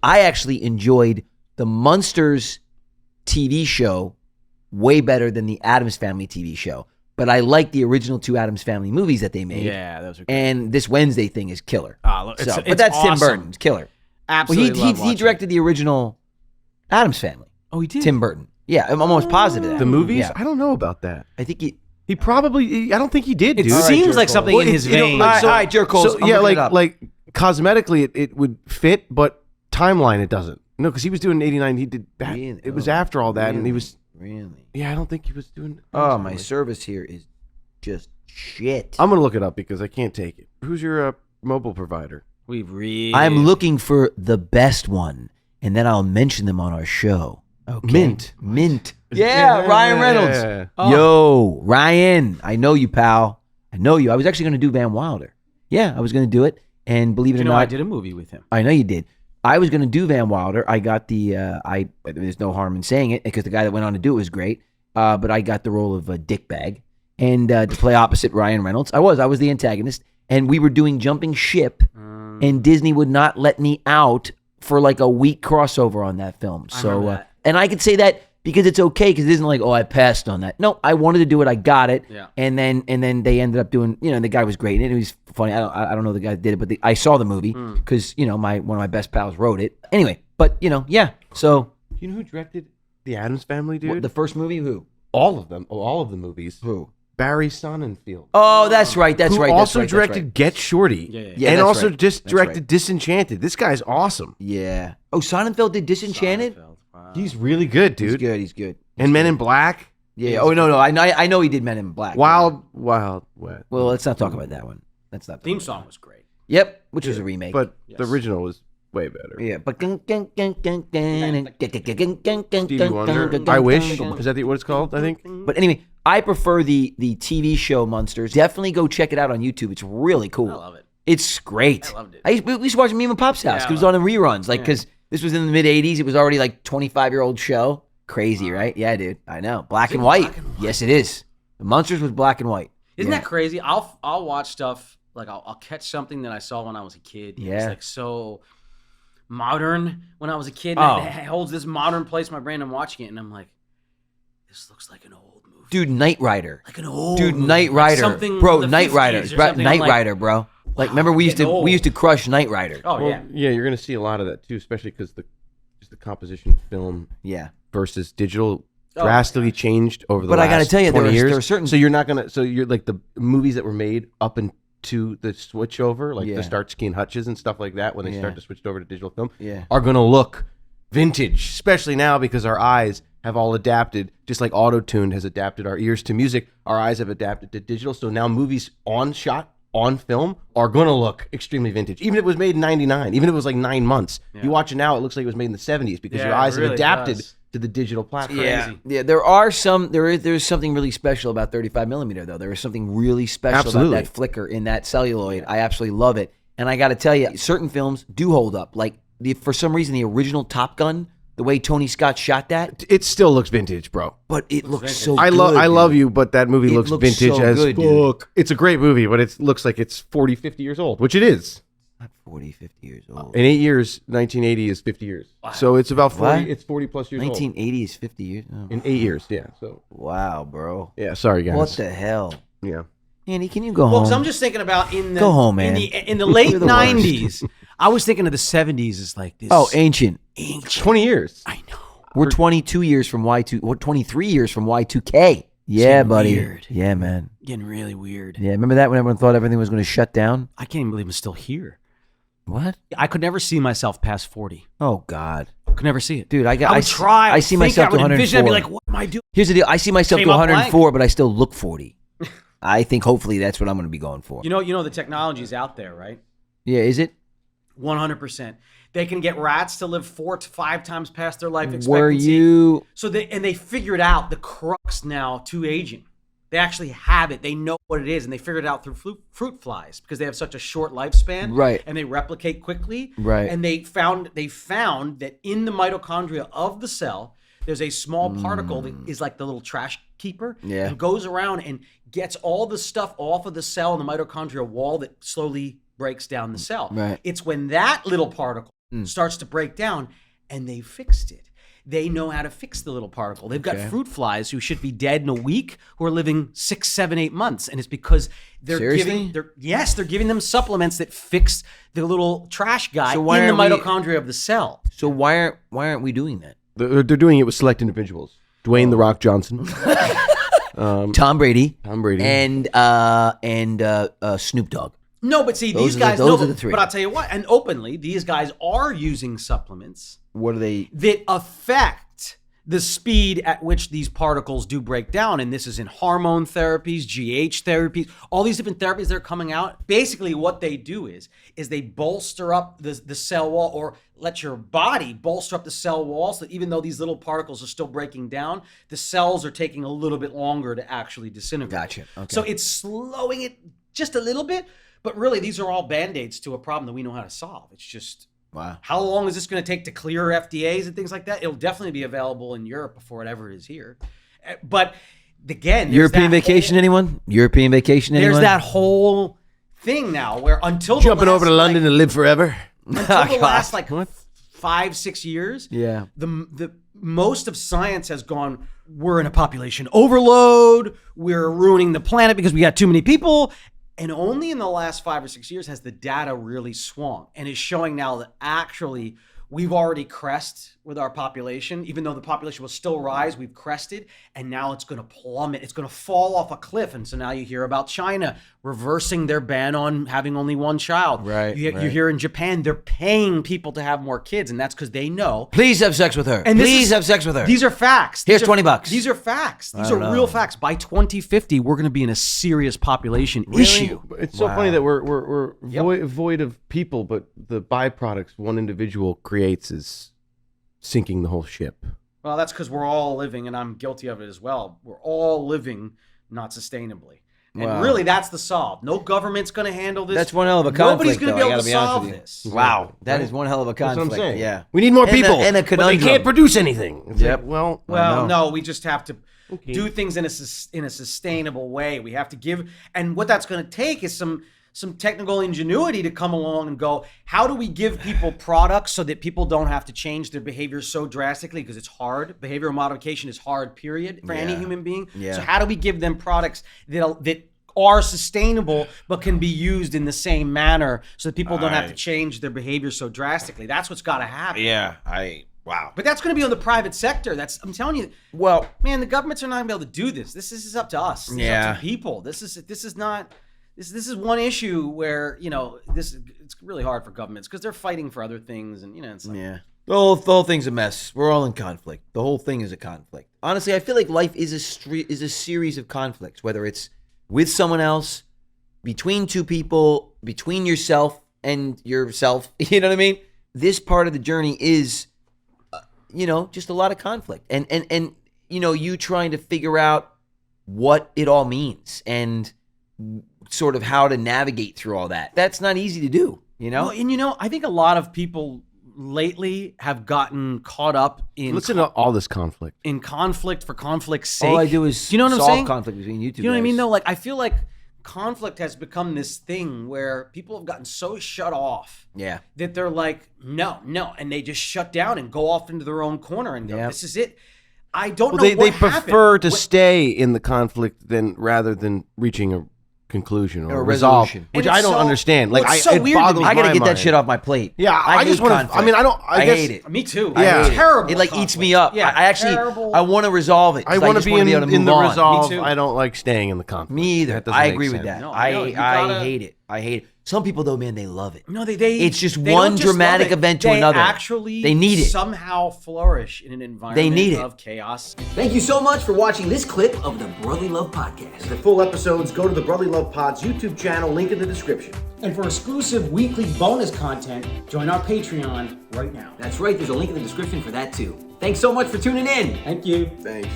I actually enjoyed the Munsters TV show way better than the Addams Family TV show. But I like the original 2 Addams Family movies that they made. Yeah, those are great. And this Wednesday thing is killer. But that's awesome. Tim Burton. It's killer. Absolutely. Well, he directed the original Addams Family. Oh, he did? Tim Burton. Yeah, I'm almost positive of that. The movies? Yeah. I don't know about that. I think He probably. I don't think he did, dude. It seems like something in his vein. All right, Jerk Holes. So, yeah, like cosmetically, it would fit, but timeline it doesn't. No, because he was doing 89. He did that. Really? It was after all that, and he was. Really? Yeah, I don't think he was doing. Oh, my service here is just shit. I'm gonna look it up because I can't take it. Who's your mobile provider? I'm looking for the best one, and then I'll mention them on our show. Okay. Mint. Yeah, Ryan Reynolds. Oh. Yo, Ryan, I know you, pal. I know you. I was actually going to do Van Wilder. Yeah, I was going to do it, and believe it or not, I did a movie with him. I know you did. I was going to do Van Wilder. I got the. There's no harm in saying it because the guy that went on to do it was great. But I got the role of a dickbag, and to play opposite Ryan Reynolds. I was the antagonist, and we were doing Jumping Ship, and Disney would not let me out for like a week crossover on that film. So, and I could say that because it's okay because it isn't like, oh, I passed on that. No, I wanted to do it. I got it. Yeah. And then they ended up doing. The guy was great, and it was funny. I don't know the guy that did it, but I saw the movie because one of my best pals wrote it. Anyway, but yeah. So You know who directed the Addams Family, dude? the first movie, who? All of them. All of the movies. Who? Barry Sonnenfeld. Oh, that's right. That's who right. also that's directed right. Get Shorty. Yeah, and that's also right. just That's directed right. Disenchanted. This guy's awesome. Yeah. Oh, Sonnenfeld did Disenchanted. Wow. He's really good, dude. He's good. And Men in Black. Yeah. Oh no. I know he did Men in Black. Wild Wet. Well, let's not talk about that one. That's not Theme song was great. Yep, which was a remake. But the original was way better. yeah, but Stevie Stevie Wonder. I Wish. Is that what it's called? I think. But anyway, I prefer the TV show Munsters. Definitely go check it out on YouTube. It's really cool. I love it. It's great. I loved it. We used to watch me and my pop's house. Yeah, It was on the reruns, because this was in the mid '80s. It was already like 25-year-old show. Crazy, right? Yeah, dude. I know. Black and white. Yes, it is. The Munsters was black and white. Isn't Yeah. that crazy? I'll watch stuff like I'll catch something that I saw when I was a kid. Yeah. It's like so modern when I was a kid. Oh. And it holds this modern place in my brain. I'm watching it and I'm like, this looks like an old movie. Dude, Knight Rider. Like an old Dude, movie. Knight Like Rider. something Bro, from the Knight 50s Rider. or something. Knight I'm like, Rider, bro. Like, remember we used getting to old. crush Knight Rider. Oh yeah. Yeah, you're gonna see a lot of that too, especially because the composition film Yeah. versus digital Oh, drastically changed over the But I last gotta tell you, 20 years. there are certain. So you're not gonna. So you're like the movies that were made up into the switch over, like Yeah. the Starsky and Hutches and stuff like that, when they Yeah. start to switch over to digital film, Yeah. are gonna look vintage, especially now because our eyes have all adapted, just like auto-tuned has adapted our ears to music. Our eyes have adapted to digital. So now movies on film are gonna look extremely vintage, even if it was made in '99, even if it was like 9 months. You watch it now, it looks like it was made in the '70s because your Yeah, eyes it really have adapted does. to the digital platform. Yeah. There's something really special about 35 millimeter though. There is something really special Absolutely. about that flicker in that celluloid. I absolutely love it. And I got to tell you, certain films do hold up. Like for some reason, the original Top Gun, the way Tony Scott shot that, It still looks vintage, bro. but it looks so I good. love dude. you, but that movie It looks looks vintage so as good, dude. fuck. It's a great movie, but it looks like it's 40, 50 years old, which it is. Not 40, 50 years old. In 8 years, 1980 is 50 years. So it's about 40. What? It's 40 plus years 1980 is 50 years. Oh. old. In 8 years, yeah. So Wow, bro. yeah, sorry guys. What the hell? Yeah. Andy, can you go Well, home? because I'm just thinking about in the Go home, man. in the late You're the worst. '90s. I was thinking of the '70s as like this. Oh, ancient. 20 years. I know. We're 22 years from Y2. We're 23 years from Y2K. Yeah, getting buddy. weird. Yeah, man. Getting really weird. Yeah, remember that when everyone thought everything was going to shut down? I can't even believe I'm still here. What? I could never see myself past 40. Oh God, Could never see it. dude, I would try. I see think myself I to would 104. envision, I'd be like, what am I doing? Here's the deal. I see myself Came to up 104, but I still look 40. I think hopefully that's what I'm going to be going for. You know the technology's out there, right? Yeah, is it? 100%. They can get rats to live 4 to 5 times past their life expectancy. Were you? So they figured out the crux now to aging. They actually have it. They know what it is, and they figured it out through fruit flies because they have such a short lifespan, Right. And they replicate quickly, Right. And they found that in the mitochondria of the cell, there's a small particle that is like the little trash keeper, Yeah. and goes around and gets all the stuff off of the cell and the mitochondria wall that slowly breaks down the cell. Right. It's when that little particle starts to break down, and they fixed it. They know how to fix the little particle. They've got fruit flies who should be dead in a week who are living 6, 7, 8 months. And it's because they're giving them supplements that fix the little trash guy in the mitochondria of the cell. So why aren't we doing that? They're doing it with select individuals. Dwayne The Rock Johnson. Tom Brady. And Snoop Dogg. No, but see, these guys, those are the three. But I'll tell you what, and openly, these guys are using supplements. What are they? That affect the speed at which these particles do break down. And this is in hormone therapies, GH therapies, all these different therapies that are coming out. Basically, what they do is they bolster up the cell wall, or let your body bolster up the cell wall, so that even though these little particles are still breaking down, the cells are taking a little bit longer to actually disintegrate. Gotcha. Okay. So it's slowing it just a little bit. But really, these are all Band-Aids to a problem that we know how to solve. It's just, wow. How long is this going to take to clear FDAs and things like that? It'll definitely be available in Europe before it ever is here. But again, European vacation, anyone? European vacation, anyone? There's that whole thing now where until jumping over to London to live forever. Until the last 5, 6 years, the most of science has gone, we're in a population overload, we're ruining the planet because we got too many people. And only in the last 5 or 6 years has the data really swung, and is showing now that actually we've already crested with our population. Even though the population will still rise, we've crested, and now it's going to plummet. It's going to fall off a cliff. And so now you hear about China reversing their ban on having only one child. Right. You hear in Japan, they're paying people to have more kids, and that's because they know. Please have sex with her. And please have sex with her. These are facts. Here's $20. These are facts. These are real facts. By 2050, we're going to be in a serious population issue. It's so funny that we're void of people, but the byproducts one individual creates is sinking the whole ship. Well, that's because we're all living, and I'm guilty of it as well. We're all living not sustainably. And really, that's the solve. No government's going to handle this. That's one hell of a conflict. Nobody's going to be able to solve this. Wow. That is one hell of a conflict. That's what I'm saying. Yeah. We need more people, and a but they can't produce anything. It's like, well, no, we just have to do things in a sustainable way. We have to give, and what that's going to take is some technical ingenuity to come along and go, how do we give people products so that people don't have to change their behavior so drastically? Because it's hard. Behavioral modification is hard, period, for any human being. Yeah. So how do we give them products that are sustainable but can be used in the same manner so that people don't have to change their behavior so drastically? That's what's got to happen. Yeah. Wow. But that's going to be on the private sector. I'm telling you. Well, man, the governments are not going to be able to do this. This is up to us. This is up to people. This is not. This is one issue where, it's really hard for governments because they're fighting for other things, and it's like, the whole thing's a mess. We're all in conflict. The whole thing is a conflict. Honestly, I feel like life is a series of conflicts, whether it's with someone else, between two people, between yourself and yourself. You know what I mean? This part of the journey is, just a lot of conflict, and you trying to figure out what it all means and sort of how to navigate through all that. That's not easy to do, Well, and I think a lot of people lately have gotten caught up in listen to all this conflict. In conflict for conflict's sake. All I do is what I'm saying? conflict between you two. You know what I mean though? Like, I feel like conflict has become this thing where people have gotten so shut off. Yeah. That they're like, no, and they just shut down and go off into their own corner and go, this is it. I don't know they what prefer to stay in the conflict rather than reaching a conclusion or a resolve, resolution, which I don't understand. Like, it's so weird. I gotta get that shit off my plate. Yeah, I just want to. I mean, I guess, hate it. Me too. Yeah, it's terrible. It like eats me up. Yeah, I actually, I want to resolve it. I want to be in the resolve. Me too. I don't like staying in the conflict. Me either. I agree with that. No, I hate it. I hate it. Some people though, man, they love it. No, they it's just they one don't just dramatic event to another. They need it. Somehow flourish in an environment of chaos. Thank you so much for watching this clip of the Brotherly Love Podcast. For full episodes, go to the Brotherly Love Pod's YouTube channel, link in the description. And for exclusive weekly bonus content, join our Patreon right now. That's right, there's a link in the description for that too. Thanks so much for tuning in. Thank you. Thanks.